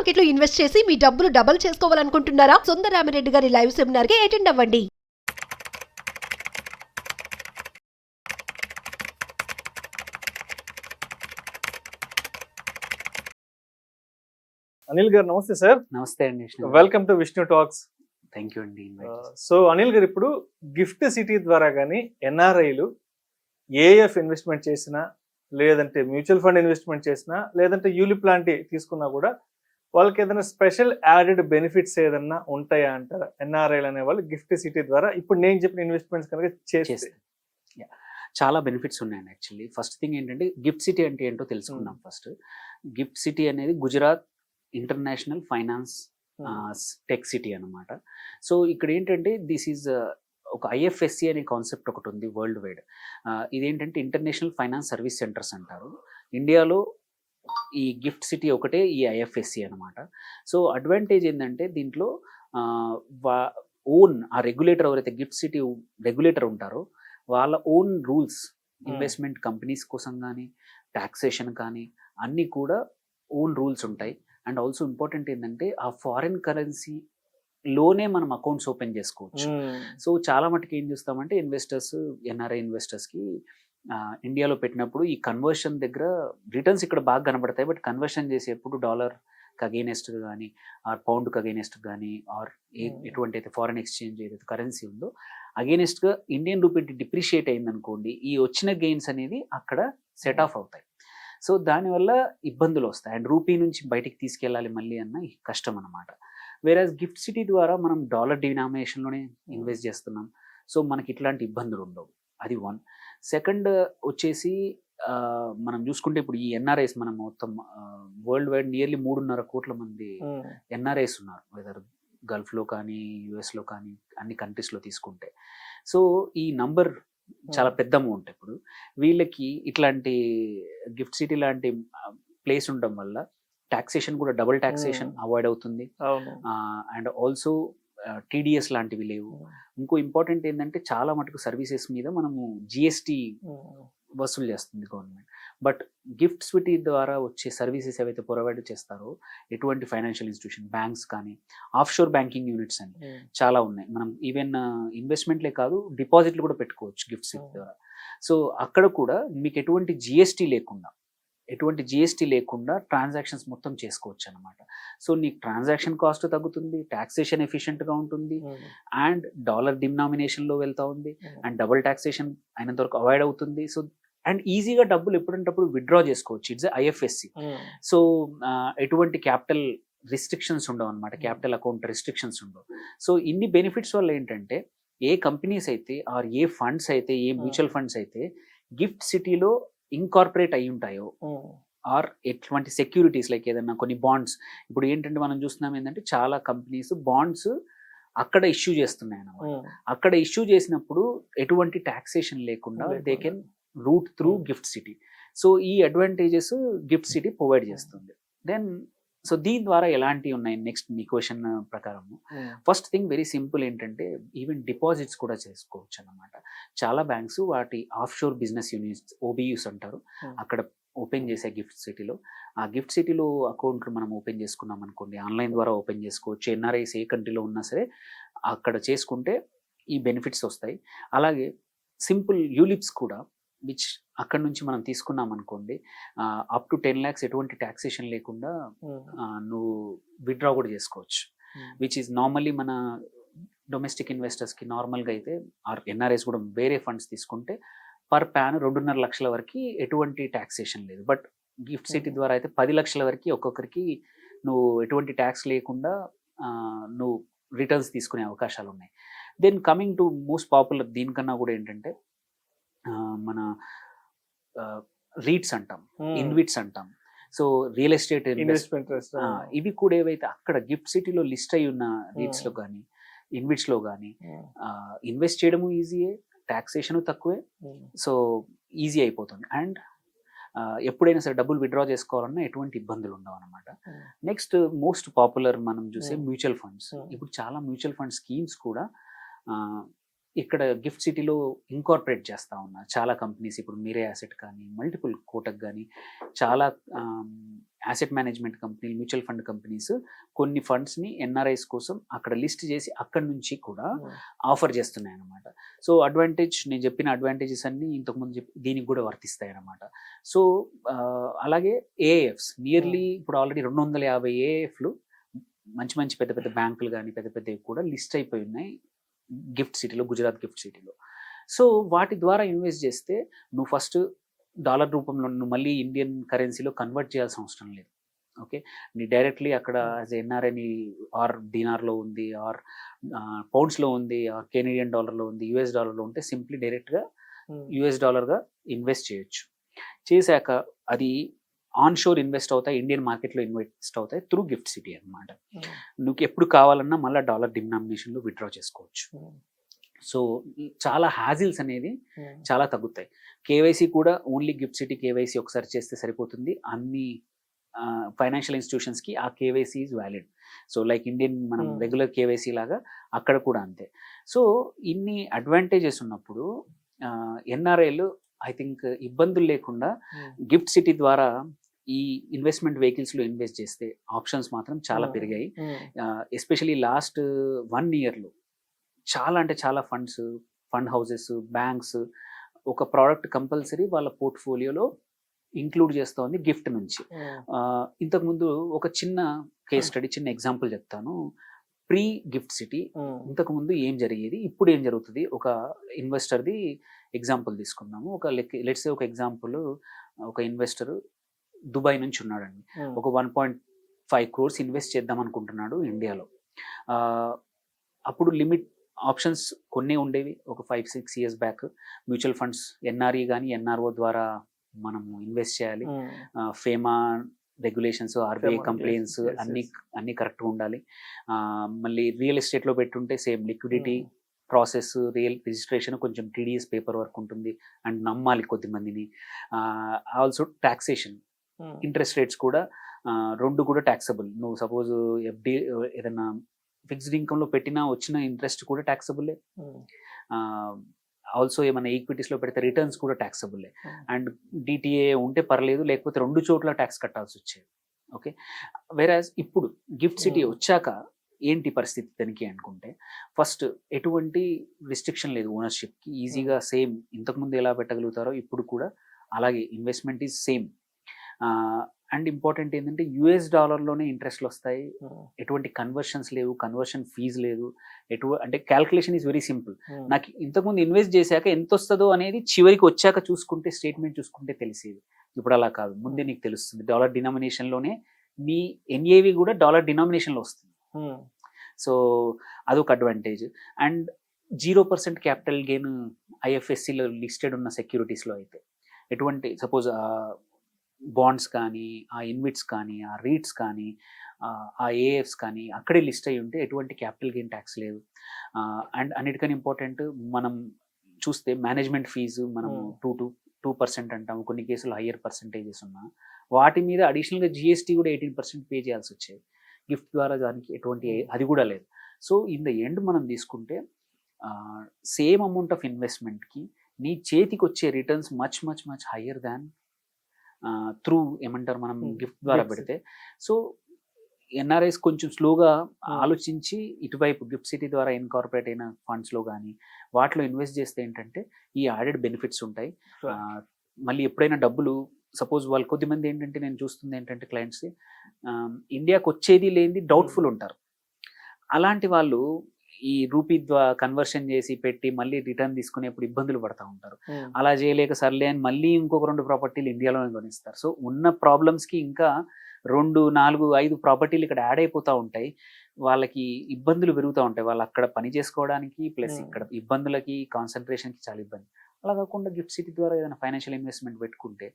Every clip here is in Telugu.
మార్కెట్ లో ఇన్వెస్ట్ చేసి మీ డబ్బులు డబుల్ చేసుకోవాలనుకుంటున్నారా? సుందరరామిరెడ్డి గారి లైవ్ సెమినార్ కి అటెండ్ అవ్వండి. అనిల్ గారు నమస్తే సార్. నమస్తే అండి. Welcome to Vishnu talks. Thank you అండి. సో అనిల్ గారు, ఇప్పుడు గిఫ్ట్ సిటీ ద్వారా కానీ ఎన్ఆర్ఐలు ఏఎఫ్ ఇన్వెస్ట్మెంట్ చేసినా, లేదంటే మ్యూచువల్ ఫండ్ ఇన్వెస్ట్మెంట్ చేసినా, లేదంటే యూలిప్ లాంటి తీసుకున్నా కూడా వాళ్ళకి ఏదైనా స్పెషల్ యాడెడ్ బెనిఫిట్స్ ఏదన్నా ఉంటాయా అంటారా ఎన్ఆర్ఐలు అనే వాళ్ళు గిఫ్ట్ సిటీ ద్వారా ఇప్పుడు నేను చెప్పిన ఇన్వెస్ట్మెంట్స్ కనుక చేస్తే? చాలా బెనిఫిట్స్ ఉన్నాయండి. యాక్చువల్లీ ఫస్ట్ థింగ్ ఏంటంటే గిఫ్ట్ సిటీ అంటే ఏంటో తెలుసుకుందాం. ఫస్ట్ గిఫ్ట్ సిటీ అనేది Gujarat international finance tech city అనమాట. సో ఇక్కడ ఏంటంటే దిస్ ఈజ్ ఒక ఐఎఫ్ఎస్సి అనే కాన్సెప్ట్ ఒకటి ఉంది వరల్డ్ వైడ్. ఇదేంటంటే ఇంటర్నేషనల్ ఫైనాన్స్ సర్వీస్ సెంటర్స్ అంటారు. ఇండియాలో ఈ గిఫ్ట్ సిటీ ఒకటే ఈ ఐఎఫ్ఎస్సి అనమాట. సో అడ్వాంటేజ్ ఏంటంటే దీంట్లో ఓన్ ఆ రెగ్యులేటర్ ఎవరైతే గిఫ్ట్ సిటీ రెగ్యులేటర్ ఉంటారో వాళ్ళ ఓన్ రూల్స్, ఇన్వెస్ట్మెంట్ కంపెనీస్ కోసం కానీ టాక్సేషన్ కానీ అన్నీ కూడా ఓన్ రూల్స్ ఉంటాయి. అండ్ ఆల్సో ఇంపార్టెంట్ ఏంటంటే ఆ ఫారిన్ కరెన్సీలోనే మనం అకౌంట్స్ ఓపెన్ చేసుకోవచ్చు. సో చాలా మటుకు ఏం చూస్తామంటే ఇన్వెస్టర్స్, ఎన్ఆర్ఐ ఇన్వెస్టర్స్కి ఇండియాలో పెట్టినప్పుడు ఈ కన్వర్షన్ దగ్గర రిటర్న్స్ ఇక్కడ బాగా కనబడతాయి. బట్ కన్వర్షన్ చేసేప్పుడు డాలర్కి అగైనెస్ట్ కానీ ఆర్ పౌండ్కి అగైనెస్ట్ కానీ ఆర్ ఎటువంటి అయితే ఫారిన్ ఎక్స్చేంజ్ ఏదైతే కరెన్సీ ఉందో అగైనెస్ట్గా ఇండియన్ రూపీ డిప్రిషియేట్ అయిందనుకోండి, ఈ వచ్చిన గెయిన్స్ అనేది అక్కడ సెట్ ఆఫ్ అవుతాయి. సో దానివల్ల ఇబ్బందులు వస్తాయి. అండ్ రూపీ నుంచి బయటికి తీసుకెళ్ళాలి మళ్ళీ అన్న కష్టం అనమాట. వేరే గిఫ్ట్ సిటీ ద్వారా మనం డాలర్ డినామినేషన్లోనే ఇన్వెస్ట్ చేస్తున్నాం. సో మనకి ఇట్లాంటి ఇబ్బందులు ఉండవు. అది వన్. సెకండ్ వచ్చేసి మనం చూసుకుంటే ఇప్పుడు ఈ ఎన్ఆర్ఐస్ మనం మొత్తం వరల్డ్ వైడ్ నియర్లీ 3.5 కోట్ల మంది ఎన్ఆర్ఐస్ ఉన్నారు. వెదర్ గల్ఫ్లో కానీ యుఎస్లో కానీ అన్ని కంట్రీస్లో తీసుకుంటే. సో ఈ నంబర్ చాలా పెద్ద అమౌంట్. ఇప్పుడు వీళ్ళకి ఇట్లాంటి గిఫ్ట్ సిటీ లాంటి ప్లేస్ ఉండడం వల్ల టాక్సేషన్ కూడా డబుల్ టాక్సేషన్ అవాయిడ్ అవుతుంది. అండ్ ఆల్సో టీడీఎస్ లాంటివి లేవు. ఇంకో ఇంపార్టెంట్ ఏంటంటే చాలా మటుకు సర్వీసెస్ మీద మనము జిఎస్టీ వసూలు చేస్తుంది గవర్నమెంట్. బట్ గిఫ్ట్ సిటీ ద్వారా వచ్చే సర్వీసెస్ ఏవైతే ప్రొవైడ్ చేస్తారో ఎటువంటి ఫైనాన్షియల్ ఇన్స్టిట్యూషన్, బ్యాంక్స్ కానీ ఆఫ్షోర్ బ్యాంకింగ్ యూనిట్స్ అని చాలా ఉన్నాయి. మనం ఈవెన్ ఇన్వెస్ట్మెంట్లే కాదు డిపాజిట్లు కూడా పెట్టుకోవచ్చు గిఫ్ట్ సిటీ ద్వారా. సో అక్కడ కూడా మీకు ఎటువంటి జిఎస్టీ లేకుండా ట్రాన్సాక్షన్స్ మొత్తం చేసుకోవచ్చు అనమాట. సో నీకు ట్రాన్సాక్షన్ కాస్ట్ తగ్గుతుంది, టాక్సేషన్ ఎఫిషియెంట్గా ఉంటుంది, అండ్ డాలర్ డినామినేషన్లో వెళ్తూ ఉంది, అండ్ డబుల్ టాక్సేషన్ అయినంత వరకు అవాయిడ్ అవుతుంది. సో అండ్ ఈజీగా డబ్బులు ఎప్పుడంటప్పుడు విత్డ్రా చేసుకోవచ్చు. It's IFSC. సో ఎటువంటి క్యాపిటల్ రిస్ట్రిక్షన్స్ ఉండవు అనమాట, క్యాపిటల్ అకౌంట్ రిస్ట్రిక్షన్స్ ఉండవు. సో ఇన్ని బెనిఫిట్స్ వల్ల ఏంటంటే ఏ కంపెనీస్ అయితే ఆర్ ఏ ఫండ్స్ అయితే ఏ మ్యూచువల్ ఫండ్స్ అయితే గిఫ్ట్ సిటీలో ఇన్కార్పొరేట్ అయి ఉంటాయో ఆర్ ఎటువంటి సెక్యూరిటీస్ లైక్ ఏదన్నా కొన్ని బాండ్స్, ఇప్పుడు ఏంటంటే మనం చూస్తున్నాం ఏంటంటే చాలా కంపెనీస్ బాండ్స్ అక్కడ ఇష్యూ చేస్తున్నాయి అన్నమాట. అక్కడ ఇష్యూ చేసినప్పుడు ఎటువంటి టాక్సేషన్ లేకుండా they can route through gift city. So ఈ అడ్వాంటేజెస్ గిఫ్ట్ సిటీ ప్రొవైడ్ చేస్తుంది. దెన్ సో దీని ద్వారా ఎలాంటివి ఉన్నాయి నెక్స్ట్ మీ క్వశ్చన్ ప్రకారం? ఫస్ట్ థింగ్ వెరీ సింపుల్ ఏంటంటే ఈవెన్ డిపాజిట్స్ కూడా చేసుకోవచ్చు అన్నమాట. చాలా బ్యాంక్స్ వాటి ఆఫ్షోర్ బిజినెస్ యూనిట్స్, ఓబియూస్ అంటారు, అక్కడ ఓపెన్ చేసే గిఫ్ట్ సిటీలో. ఆ గిఫ్ట్ సిటీలో అకౌంట్లు మనం ఓపెన్ చేసుకున్నాం అనుకోండి, ఆన్లైన్ ద్వారా ఓపెన్ చేసుకోవచ్చు. ఎన్ఆర్ఐస్ ఏ కంట్రీలో ఉన్నా సరే అక్కడ చేసుకుంటే ఈ బెనిఫిట్స్ వస్తాయి. అలాగే సింపుల్ యూలిప్స్ కూడా విచ్ అక్కడ నుంచి మనం తీసుకున్నాం అనుకోండి, అప్ టు 10 lakhs ఎటువంటి ట్యాక్సేషన్ లేకుండా నువ్వు విత్డ్రా కూడా చేసుకోవచ్చు. విచ్ ఈజ్ నార్మల్లీ మన డొమెస్టిక్ ఇన్వెస్టర్స్కి నార్మల్గా అయితే ఆర్ ఎన్ఆర్ఐస్ కూడా వేరే ఫండ్స్ తీసుకుంటే పర్ ప్యాన్ 2.5 లక్షల వరకు ఎటువంటి ట్యాక్సేషన్ లేదు. బట్ గిఫ్ట్ సిటీ ద్వారా అయితే 10 లక్షల వరకు ఒక్కొక్కరికి నువ్వు ఎటువంటి ట్యాక్స్ లేకుండా నువ్వు రిటర్న్స్ తీసుకునే అవకాశాలు ఉన్నాయి. Then coming to most popular దీనికన్నా కూడా ఏంటంటే మన రీట్స్ అంటాం, ఇన్విట్స్ అంటాం. సో రియల్ ఎస్టేట్ ఇన్వెస్ట్మెంట్ ఇవి కూడా ఏవైతే అక్కడ గిఫ్ట్ సిటీలో లిస్ట్ అయి ఉన్న రీట్స్లో కానీ ఇన్విట్స్లో కానీ ఇన్వెస్ట్ చేయడము ఈజీయే, ట్యాక్సేషన్ తక్కువే. సో ఈజీ అయిపోతుంది. అండ్ ఎప్పుడైనా సరే డబ్బులు విత్డ్రా చేసుకోవాలన్నా ఎటువంటి ఇబ్బందులు ఉండవు అనమాట. నెక్స్ట్ మోస్ట్ పాపులర్ మనం చూసే మ్యూచువల్ ఫండ్స్. ఇప్పుడు చాలా మ్యూచువల్ ఫండ్ స్కీమ్స్ కూడా ఇక్కడ గిఫ్ట్ సిటీలో ఇంకార్పొరేట్ చేస్తూ ఉన్నారు చాలా కంపెనీస్. ఇప్పుడు మీరే యాసెట్ కానీ, మల్టిపుల్ కోటక్ కానీ, చాలా యాసెట్ మేనేజ్మెంట్ కంపెనీలు, మ్యూచువల్ ఫండ్ కంపెనీస్ కొన్ని ఫండ్స్ని ఎన్ఆర్ఐస్ కోసం అక్కడ లిస్ట్ చేసి అక్కడి నుంచి కూడా ఆఫర్ చేస్తున్నాయి అన్నమాట. సో అడ్వాంటేజ్, నేను చెప్పిన అడ్వాంటేజెస్ అన్నీ ఇంతకుముందు దీనికి కూడా వర్తిస్తాయి అన్నమాట. సో అలాగే ఏఎఫ్స్ నియర్లీ ఇప్పుడు ఆల్రెడీ 250 ఏఎఫ్లు మంచి మంచి పెద్ద పెద్ద బ్యాంకులు కానీ పెద్ద పెద్దవి కూడా లిస్ట్ అయిపోయి ఉన్నాయి గిఫ్ట్ సిటీలో, గుజరాత్ గిఫ్ట్ సిటీలో. సో వాటి ద్వారా ఇన్వెస్ట్ చేస్తే నువ్వు ఫస్ట్ డాలర్ రూపంలో నువ్వు మళ్ళీ ఇండియన్ కరెన్సీలో కన్వర్ట్ చేయాల్సిన అవసరం లేదు. ఓకే, నీ డైరెక్ట్లీ అక్కడ యాజ్ ఎన్ఆర్ఐ నీ ఆర్ డినార్లో ఉంది, ఆర్ పౌండ్స్లో ఉంది, ఆర్ కెనేడియన్ డాలర్లో ఉంది, యుఎస్ డాలర్లో ఉంటే సింప్లీ డైరెక్ట్గా యుఎస్ డాలర్గా ఇన్వెస్ట్ చేయొచ్చు. చేశాక అది ఆన్ షోర్ ఇన్వెస్ట్ అవుతాయి, ఇండియన్ మార్కెట్లో ఇన్వెస్ట్ అవుతాయి త్రూ గిఫ్ట్ సిటీ అనమాట. నువ్వు ఎప్పుడు కావాలన్నా మళ్ళీ డాలర్ డినామినేషన్లో విత్డ్రా చేసుకోవచ్చు. సో చాలా హ్యాజిల్స్ అనేది చాలా తగ్గుతాయి. కేవైసీ కూడా ఓన్లీ గిఫ్ట్ సిటీ కేవైసీ ఒకసారి చేస్తే సరిపోతుంది. అన్ని ఫైనాన్షియల్ ఇన్స్టిట్యూషన్స్కి ఆ KYC is valid. So like Indian మనం రెగ్యులర్ కేవైసీ లాగా అక్కడ కూడా అంతే. సో ఇన్ని అడ్వాంటేజెస్ ఉన్నప్పుడు ఎన్ఆర్ఐలు ఐ థింక్ ఇబ్బందులు లేకుండా గిఫ్ట్ సిటీ ద్వారా ఈ ఇన్వెస్ట్మెంట్ వెహికల్స్లో ఇన్వెస్ట్ చేస్తే ఆప్షన్స్ మాత్రం చాలా పెరిగాయి. ఎస్పెషలీ లాస్ట్ 1 ఇయర్లో చాలా అంటే చాలా ఫండ్ హౌసెస్, బ్యాంక్స్ ఒక ప్రోడక్ట్ కంపల్సరీ వాళ్ళ పోర్ట్ఫోలియోలో ఇంక్లూడ్ చేస్తోంది గిఫ్ట్ నుంచి. ఇంతకుముందు ఒక చిన్న కేస్ స్టడీ, చిన్న ఎగ్జాంపుల్ చెప్తాను. ప్రీ గిఫ్ట్ సిటీ ఇంతకుముందు ఏం జరిగేది, ఇప్పుడు ఏం జరుగుతుంది, ఒక ఇన్వెస్టర్ది ఎగ్జాంపుల్ తీసుకుందాము. లెట్స్ ఒక ఎగ్జాంపుల్, ఒక ఇన్వెస్టర్ దుబాయ్ నుంచి ఉన్నాడండి. ఒక 1.5 crores ఇన్వెస్ట్ చేద్దాం అనుకుంటున్నాడు ఇండియాలో. అప్పుడు లిమిట్ ఆప్షన్స్ కొన్ని ఉండేవి ఒక 5-6 years back. Mutual funds NRE కానీ ఎన్ఆర్ఓ ద్వారా మనము ఇన్వెస్ట్ చేయాలి. ఫేమా రెగ్యులేషన్స్, ఆర్బీఐ కంప్లైన్స్ అన్నీ కరెక్ట్గా ఉండాలి. మళ్ళీ రియల్ ఎస్టేట్లో పెట్టుంటే same liquidity process, real registration, కొంచెం టీడీఎస్ పేపర్ వర్క్ ఉంటుంది అండ్ నమ్మాలి కొద్దిమందిని. ఆల్సో టాక్సేషన్, ఇంట్రెస్ట్ రేట్స్ కూడా 2 కూడా ట్యాక్సబుల్. నువ్వు సపోజ్ ఎఫ్డి ఏదైనా ఫిక్స్డ్ ఇన్కమ్లో పెట్టినా వచ్చిన ఇంట్రెస్ట్ కూడా ట్యాక్సబుల్లే. ఆల్సో ఏమైనా ఈక్విటీస్లో పెడితే రిటర్న్స్ కూడా ట్యాక్సబుల్లే. అండ్ డిటిఏ ఉంటే పర్లేదు, లేకపోతే 2 చోట్ల ట్యాక్స్ కట్టాల్సి వచ్చేది. ఓకే, వేరాజ్ ఇప్పుడు గిఫ్ట్ సిటీ వచ్చాక ఏంటి పరిస్థితి తనిఖీ అనుకుంటే, ఫస్ట్ ఎటువంటి రిస్ట్రిక్షన్ లేదు ఓనర్షిప్కి. ఈజీగా సేమ్ ఇంతకుముందు ఎలా పెట్టగలుగుతారో ఇప్పుడు కూడా అలాగే investment is same. And important ఏంటంటే యుఎస్ డాలర్లోనే ఇంట్రెస్ట్లు వస్తాయి, ఎటువంటి కన్వర్షన్స్ లేవు, కన్వర్షన్ ఫీజు లేదు. అంటే క్యాల్కులేషన్ ఈజ్ వెరీ సింపుల్. నాకు ఇంతకుముందు ఇన్వెస్ట్ చేశాక ఎంత వస్తుందో అనేది చివరికి వచ్చాక చూసుకుంటే, స్టేట్మెంట్ చూసుకుంటే తెలిసేది. ఇప్పుడు అలా కాదు, ముందే నీకు తెలుస్తుంది. డాలర్ డినామినేషన్లోనే మీ ఎన్ఏవి కూడా డాలర్ డినామినేషన్లో వస్తుంది. సో అదొక అడ్వాంటేజ్. అండ్ 0% క్యాపిటల్ గెయిన్ ఐఎఫ్ఎస్సిలో లిస్టెడ్ ఉన్న సెక్యూరిటీస్లో అయితే ఎటువంటి సపోజ్ బాండ్స్ కానీ, ఆ ఇన్విట్స్ కానీ, ఆ రీట్స్ కానీ, ఆ ఏఎఫ్స్ కానీ అక్కడే లిస్ట్ అయ్యి ఉంటే ఎటువంటి క్యాపిటల్ గెయిన్ ట్యాక్స్ లేదు. అండ్ అన్నిటికన్నా ఇంపార్టెంట్, మనం చూస్తే మేనేజ్మెంట్ ఫీజు మనము 2% అంటాము, కొన్ని కేసులు హయ్యర్ పర్సంటేజెస్ ఉన్నా వాటి మీద అడిషనల్గా జిఎస్టీ కూడా 18% పే చేయాల్సి వచ్చేది. గిఫ్ట్ ద్వారా దానికి ఎటువంటి అది కూడా లేదు. సో ఇన్ ద ఎండ్ మనం తీసుకుంటే సేమ్ అమౌంట్ ఆఫ్ ఇన్వెస్ట్మెంట్కి నీ చేతికి వచ్చే returns much much much higher than through ఏమంటారు మనం గిఫ్ట్ ద్వారా పెడితే. సో ఎన్ఆర్ఐస్ కొంచెం స్లోగా ఆలోచించి ఇటువైపు గిఫ్ట్ సిటీ ద్వారా ఇన్కార్పొరేట్ అయిన ఫండ్స్లో కానీ వాటిలో ఇన్వెస్ట్ చేస్తే ఏంటంటే ఈ యాడెడ్ బెనిఫిట్స్ ఉంటాయి. మళ్ళీ ఎప్పుడైనా డబ్బులు సపోజ్ వాళ్ళు కొద్దిమంది ఏంటంటే నేను చూస్తుంది ఏంటంటే క్లయింట్స్ ఇండియాకి వచ్చేది లేనిది డౌట్ఫుల్ ఉంటారు. అలాంటి వాళ్ళు ఈ రూపీ కన్వర్షన్ చేసి పెట్టి మళ్ళీ రిటర్న్ తీసుకునేప్పుడు ఇబ్బందులు పడతా ఉంటారు. అలా చేయలేక సర్లే అని మళ్ళీ ఇంకొక 2 ప్రాపర్టీలు ఇండియాలోనే కొనిస్తారు. సో ఉన్న ప్రాబ్లమ్స్కి ఇంకా 2, 4, 5 ప్రాపర్టీలు ఇక్కడ యాడ్ అయిపోతూ ఉంటాయి. వాళ్ళకి ఇబ్బందులు పెరుగుతూ ఉంటాయి. వాళ్ళు అక్కడ పని చేసుకోవడానికి ప్లస్ ఇక్కడ ఇబ్బందులకి, కాన్సన్ట్రేషన్కి చాలా ఇబ్బంది. అలా కాకుండా గిఫ్ట్ సిటీ ద్వారా ఏదైనా ఫైనాన్షియల్ ఇన్వెస్ట్మెంట్ పెట్టుకుంటే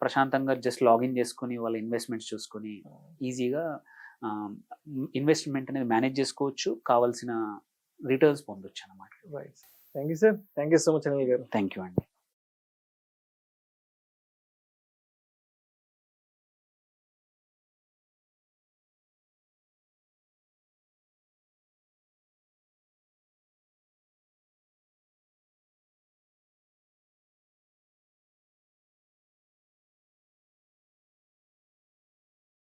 ప్రశాంతంగా జస్ట్ లాగిన్ చేసుకుని వాళ్ళ ఇన్వెస్ట్మెంట్స్ చూసుకొని ఈజీగా ఇన్వెస్ట్మెంట్ అనేది మేనేజ్ చేసుకోవచ్చు, కావాల్సిన రిటర్న్స్ పొందొచ్చు అన్నమాట. Thank you sir, thank you so much Anil garu. Thank you అండి.